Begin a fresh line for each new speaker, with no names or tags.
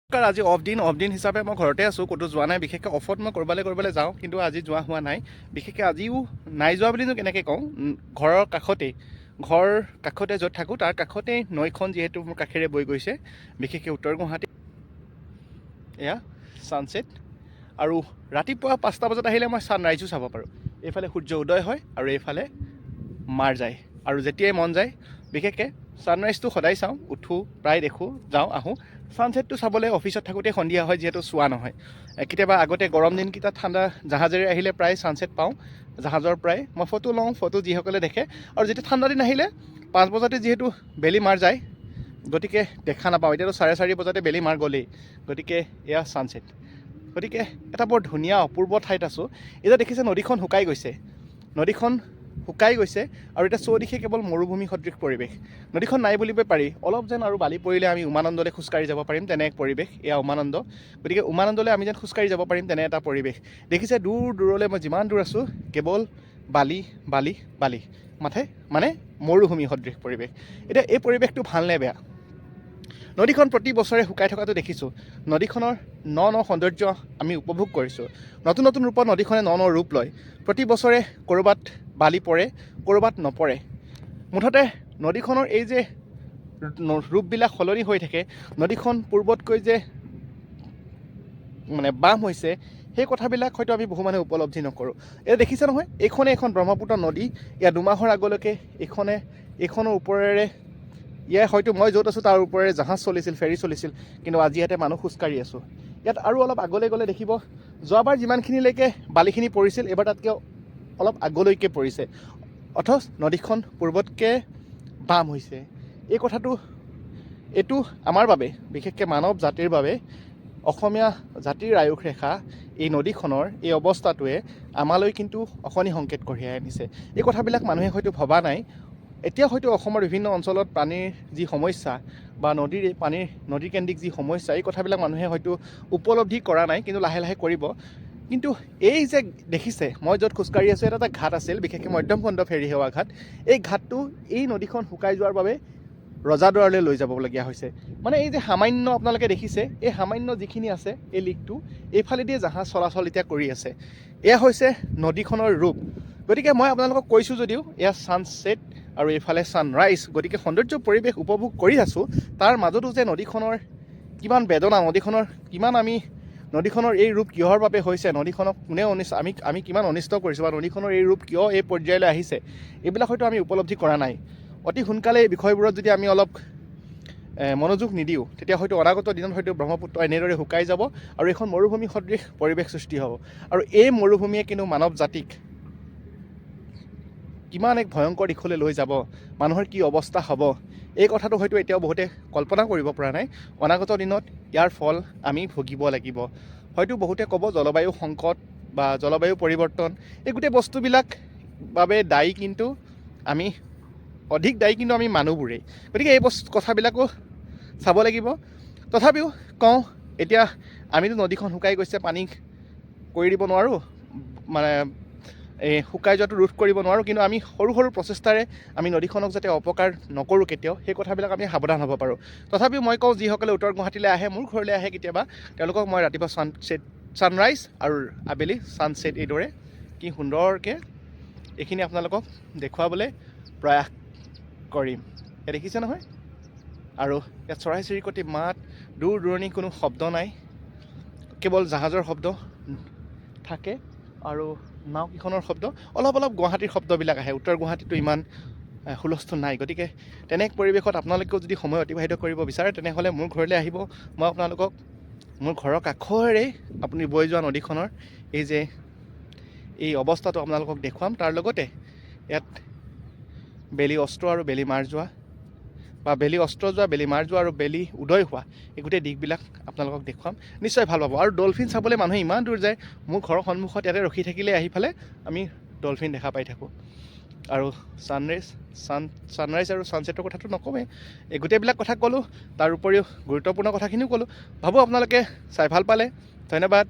আজি অফ দিন হিচাপে মই ঘৰতে আছোঁ, ক'তো যোৱা নাই। বিশেষকৈ অফত মই ক'ৰবালৈ যাওঁ, কিন্তু আজি যোৱা হোৱা নাই। বিশেষকৈ আজিও নাই যোৱা বুলিনো কেনেকৈ কওঁ, ঘৰৰ কাষতে য'ত থাকোঁ তাৰ কাষতেই নৈখন যিহেতু মোৰ কাষেৰে বৈ গৈছে, বিশেষকৈ উত্তৰ গুৱাহাটী। এয়া ছানছেট, আৰু ৰাতিপুৱা 5টা বজাত আহিলে মই ছানৰাইজো চাব পাৰোঁ। এইফালে সূৰ্য উদয় হয় আৰু এইফালে মাৰ যায়, আৰু যেতিয়াই মন যায়। বিশেষকৈ ছানৰাইজটো সদায় চাওঁ, উঠোঁ, প্ৰায় দেখোঁ, যাওঁ আহোঁ। ছানছেটটো চাবলৈ অফিচত থাকোঁতে সন্ধিয়া হয়, যিহেতু চোৱা নহয়। কেতিয়াবা আগতে গৰম দিনকেইটাত ঠাণ্ডা জাহাজেৰে আহিলে প্ৰায় ছানছেট পাওঁ জাহাজৰ পৰাই। মই ফটো লওঁ, ফটো যিসকলে দেখে। আৰু যেতিয়া ঠাণ্ডা দিন আহিলে 5 বজাতে যিহেতু বেলি মাৰ যায়, গতিকে দেখা নাপাওঁ। এতিয়াতো 4:30 বজাতে বেলি মাৰ গ'লেই, গতিকে এয়া ছানছেট। গতিকে এটা বৰ ধুনীয়া অপূৰ্ব ঠাইত আছোঁ। এতিয়া দেখিছে নদীখন শুকাই গৈছে, আৰু এতিয়া চৌদিশে কেৱল মৰুভূমি সদৃশ পৰিৱেশ। নদীখন নাই বুলিবই পাৰি। অলপ যেন আৰু বালি পৰিলে আমি উমানন্দলৈ খোজকাঢ়ি যাব পাৰিম, তেনে এক পৰিৱেশ। এয়া উমানন্দ। গতিকে উমানন্দলৈ আমি যেন খোজকাঢ়ি যাব পাৰিম, তেনে এটা পৰিৱেশ। দেখিছে দূৰলৈ মই যিমান দূৰ আছোঁ, কেৱল বালি বালি বালি, মানে মৰুভূমি সদৃশ পৰিৱেশ। এতিয়া এই পৰিৱেশটো ভালনে বেয়া? নদীখন প্ৰতি বছৰে শুকাই থকাটো দেখিছোঁ। নদীখনৰ ন সৌন্দৰ্য আমি উপভোগ কৰিছোঁ। নতুন ৰূপত নদীখনে ন ৰূপ লয়। প্ৰতি বছৰে ক'ৰবাত বালি পৰে, ক'ৰবাত নপৰে। মুঠতে নদীখনৰ এই যে ৰূপবিলাক সলনি হৈ থাকে, নদীখন পূৰ্বতকৈ যে বাম হৈছে, সেই কথাবিলাক হয়তো আমি বহু মানুহে উপলব্ধি নকৰোঁ। এতিয়া দেখিছে নহয়, এখন ব্ৰহ্মপুত্ৰ নদী। ইয়াত 2 মাহৰ আগলৈকে এইখনৰ ওপৰেৰে, হয়তো মই য'ত আছোঁ তাৰ ওপৰেৰে জাহাজ চলিছিল, ফেৰী চলিছিল, কিন্তু আজি ইয়াতে মানুহ খোজকাঢ়ি আছোঁ। ইয়াত আৰু অলপ আগলৈ গ'লে দেখিব, যোৱাবাৰ যিমানখিনিলৈকে বালিখিনি পৰিছিল, এইবাৰ তাতকৈ অলপ আগলৈকে পৰিছে। অথচ নদীখন পূৰ্বতকৈ বাম হৈছে। এইটো আমাৰ বাবে, বিশেষকৈ মানৱ জাতিৰ বাবে, অসমীয়া জাতিৰ আয়ুস ৰেখা এই নদীখনৰ এই অৱস্থাটোৱে আমালৈ কিন্তু অশনি সংকেত কঢ়িয়াই আনিছে। এই কথাবিলাক মানুহে হয়তো ভবা নাই। এতিয়া হয়তো অসমৰ বিভিন্ন অঞ্চলত পানীৰ যি সমস্যা, বা নদীকেন্দ্ৰিক যি সমস্যা, এই কথাবিলাক মানুহে হয়তো উপলব্ধি কৰা নাই, কিন্তু লাহে লাহে কৰিব। কিন্তু এই যে দেখিছে, মই য'ত খোজকাঢ়ি আছোঁ, এটা ঘাট আছিল, বিশেষকৈ মধ্যম খণ্ড ফেৰী সেৱা ঘাট। এই ঘাটটো এই নদীখন শুকাই যোৱাৰ বাবে ৰজাদুৱাৰলৈ লৈ যাবলগীয়া হৈছে। এই যে সামান্য আপোনালোকে দেখিছে, এই সামান্য যিখিনি আছে, এই লিকটো এইফালেদিয়ে জাহাজ চলাচল এতিয়া কৰি আছে। এয়া হৈছে নদীখনৰ ৰূপ। গতিকে মই আপোনালোকক কৈছোঁ যদিও, এয়া ছানছেট আৰু এইফালে ছানৰাইজ। গতিকে সৌন্দৰ্য পৰিৱেশ উপভোগ কৰি আছোঁ, তাৰ মাজতো যে নদীখনৰ কিমান বেদনা, নদীখনৰ এই ৰূপ কিহৰ বাবে হৈছে, নদীখনক কোনে আমি কিমান অনিষ্ট কৰিছোঁ, বা নদীখনৰ এই ৰূপ কিয় এই পৰ্যায়লৈ আহিছে, এইবিলাক হয়তো আমি উপলব্ধি কৰা নাই। অতি সোনকালে এই বিষয়বোৰত যদি আমি অলপ মনোযোগ নিদিওঁ, তেতিয়া হয়তো অনাগত দিনত হয়তো ব্ৰহ্মপুত্ৰ এনেদৰে শুকাই যাব, আৰু এখন মৰুভূমি সদৃশ পৰিৱেশ সৃষ্টি হ'ব। আৰু এই মৰুভূমিয়ে কিন্তু মানৱ জাতিক কিমান এক ভয়ংকৰ দিশলৈ লৈ যাব, মানুহৰ কি অৱস্থা হ'ব, এই কথাটো হয়তো এতিয়াও বহুতে কল্পনা কৰিব পৰা নাই। অনাগত দিনত ইয়াৰ ফল আমি ভুগিব লাগিব। হয়তো বহুতে ক'ব জলবায়ু সংকট বা জলবায়ু পৰিৱৰ্তন, এই গোটেই বস্তুবিলাক বাবে অধিক দায়ী কিন্তু আমি মানুহবোৰেই। গতিকে এই কথাবিলাকো চাব লাগিব। তথাপিও কওঁ, এতিয়া আমিতো নদীখন শুকাই গৈছে, পানী কৰি দিব নোৱাৰোঁ, এই শুকাই যোৱাটো ৰোধ কৰিব নোৱাৰোঁ, কিন্তু আমি সৰু প্ৰচেষ্টাৰে আমি নদীখনক যাতে অপকাৰ নকৰোঁ কেতিয়াও, সেই কথাবিলাক আমি সাৱধান হ'ব পাৰোঁ। তথাপিও মই কওঁ, যিসকলে উত্তৰ গুৱাহাটীলৈ আহে, মোৰ ঘৰলৈ আহে কেতিয়াবা, তেওঁলোকক মই ৰাতিপুৱা ছানৰাইজ আৰু আবেলি ছানছেট এইদৰে কি সুন্দৰকৈ এইখিনি আপোনালোকক দেখুৱাবলৈ প্ৰয়াস কৰিম। এয়া দেখিছে নহয়, আৰু ইয়াত চৰাই চিৰিকটি মাত, দূৰ দূৰণি কোনো শব্দ নাই, কেৱল জাহাজৰ শব্দ থাকে, আৰু নাওকেইখনৰ শব্দ, অলপ গুৱাহাটীৰ শব্দবিলাক আহে। উত্তৰ গুৱাহাটীতো ইমান হুলস্থুল নাই। গতিকে তেনে এক পৰিৱেশত আপোনালোকেও যদি সময় অতিবাহিত কৰিব বিচাৰে, তেনেহ'লে মোৰ ঘৰলৈ আহিব। মই আপোনালোকক মোৰ ঘৰৰ কাষৰে আপুনি বৈ যোৱা নদীখনৰ এই অৱস্থাটো আপোনালোকক দেখুৱাম। তাৰ লগতে ইয়াত বেলি অস্ত্ৰ আৰু বেলি মাৰ যোৱা, বা বেলি অস্ত্ৰ যোৱা, বেলি মাৰ যোৱা, আৰু বেলি উদয় হোৱা, এই গোটেই দিশবিলাক আপোনালোকক দেখুৱাম। নিশ্চয় ভাল পাব। আৰু ডলফিন চাবলৈ মানুহে ইমান দূৰ যায়। মোৰ ঘৰৰ সন্মুখত ইয়াতে ৰখি থাকিলে আহি পেলাই আমি ডলফিন দেখা পাই থাকোঁ। আৰু ছানৰাইজ আৰু ছানছেটৰ কথাটো নকওঁৱেই, এই গোটেইবিলাক কথা ক'লোঁ। তাৰ উপৰিও গুৰুত্বপূৰ্ণ কথাখিনিও ক'লোঁ। ভাবোঁ আপোনালোকে চাই ভাল পালে। ধন্যবাদ।